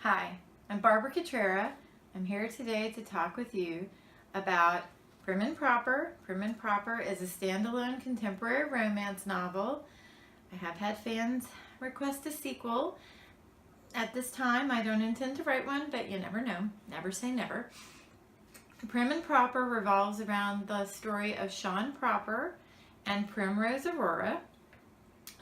Hi, I'm Barbara Cutrera. I'm here today to talk with you about Prim Proper. Prim Proper is a standalone contemporary romance novel. I have had fans request a sequel. At this time, I don't intend to write one, but you never know. Never say never. Prim Proper revolves around the story of Sean Proper and Primrose Aurora.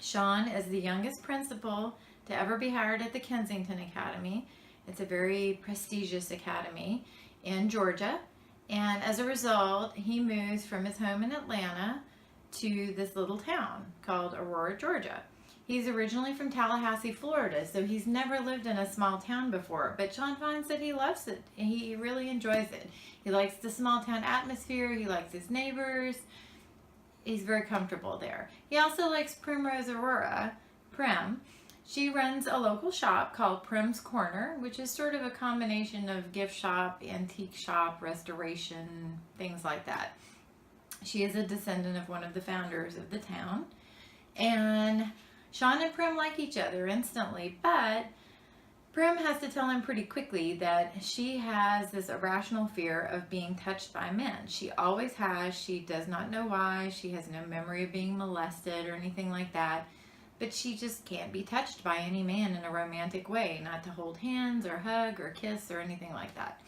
Sean is the youngest principal to ever be hired at the Kensington Academy. It's a very prestigious academy in Georgia. And as a result, he moves from his home in Atlanta to this little town called Aurora, Georgia. He's originally from Tallahassee, Florida, so he's never lived in a small town before. But Sean finds that he loves it. He really enjoys it. He likes the small town atmosphere. He likes his neighbors. He's very comfortable there. He also likes Primrose Aurora, Prim. She runs a local shop called Prim's Corner, which is sort of a combination of gift shop, antique shop, restoration, things like that. She is a descendant of one of the founders of the town. And Sean and Prim like each other instantly, but Prim has to tell him pretty quickly that she has this irrational fear of being touched by men. She always has. She does not know why. She has no memory of being molested or anything like that. But she just can't be touched by any man in a romantic way, not to hold hands or hug or kiss or anything like that.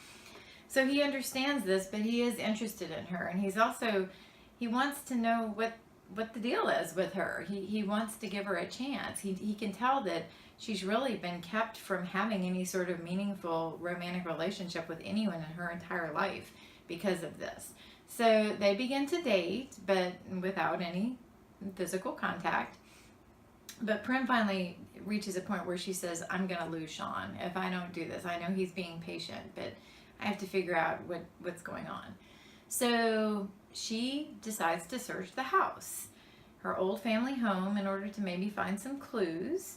So he understands this, but he is interested in her. And he wants to know what the deal is with her. He wants to give her a chance. He can tell that she's really been kept from having any sort of meaningful romantic relationship with anyone in her entire life because of this. So they begin to date, but without any physical contact. But Prim finally reaches a point where she says, I'm going to lose Sean if I don't do this. I know he's being patient, but I have to figure out what's going on. So she decides to search the house, her old family home, in order to maybe find some clues.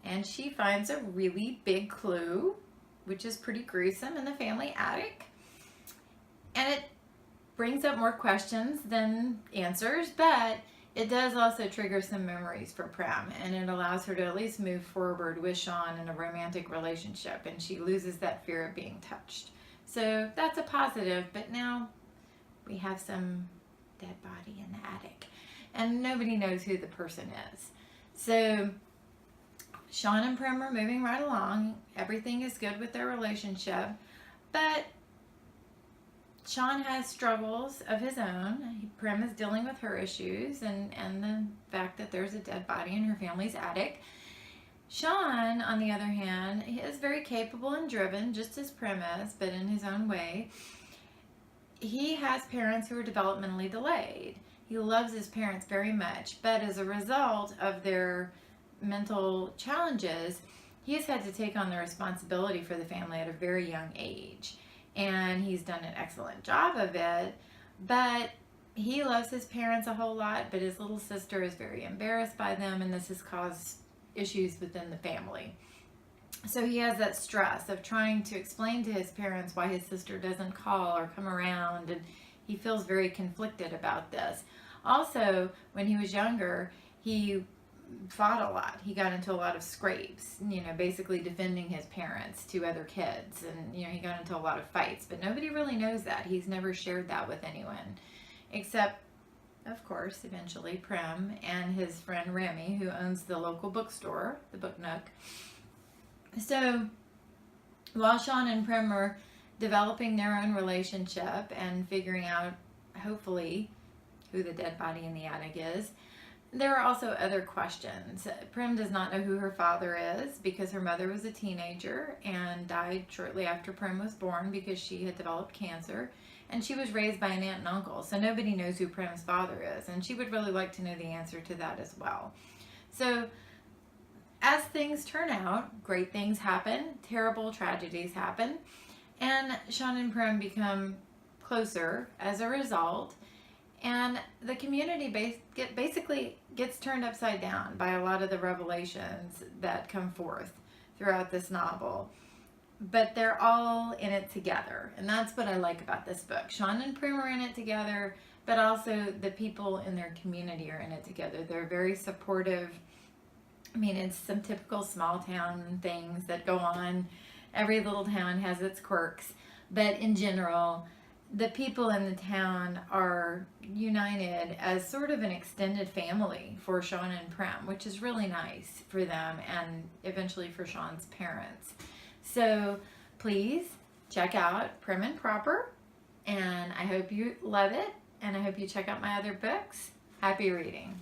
And she finds a really big clue, which is pretty gruesome, in the family attic. And it brings up more questions than answers, but it does also trigger some memories for Prim, and it allows her to at least move forward with Sean in a romantic relationship, and she loses that fear of being touched. So that's a positive, but now we have some dead body in the attic, and nobody knows who the person is. So Sean and Prim are moving right along. Everything is good with their relationship, but Sean has struggles of his own. Prim is dealing with her issues and the fact that there's a dead body in her family's attic. Sean, on the other hand, he is very capable and driven, just as Prim is, but in his own way. He has parents who are developmentally delayed. He loves his parents very much, but as a result of their mental challenges, he has had to take on the responsibility for the family at a very young age. And he's done an excellent job of it, but he loves his parents a whole lot, but his little sister is very embarrassed by them, and this has caused issues within the family. So he has that stress of trying to explain to his parents why his sister doesn't call or come around, and he feels very conflicted about this. Also, when he was younger, he fought a lot. He got into a lot of scrapes, basically defending his parents to other kids, and he got into a lot of fights, but nobody really knows that. He's never shared that with anyone, except, of course, eventually Prim and his friend Remy, who owns the local bookstore, the Book Nook. So while Sean and Prim are developing their own relationship and figuring out, hopefully, who the dead body in the attic is, there are also other questions. Prim does not know who her father is because her mother was a teenager and died shortly after Prim was born because she had developed cancer, and she was raised by an aunt and uncle, so nobody knows who Prim's father is, and she would really like to know the answer to that as well. So as things turn out, great things happen, terrible tragedies happen, and Sean and Prim become closer as a result. And the community basically gets turned upside down by a lot of the revelations that come forth throughout this novel. But they're all in it together. And that's what I like about this book. Sean and Prim are in it together, but also the people in their community are in it together. They're very supportive. I mean, it's some typical small town things that go on Every little town has its quirks, but in general, the people in the town are united as sort of an extended family for Sean and Prim, which is really nice for them and eventually for Sean's parents. So please check out Prim and Proper, and I hope you love it, and I hope you check out my other books. Happy reading.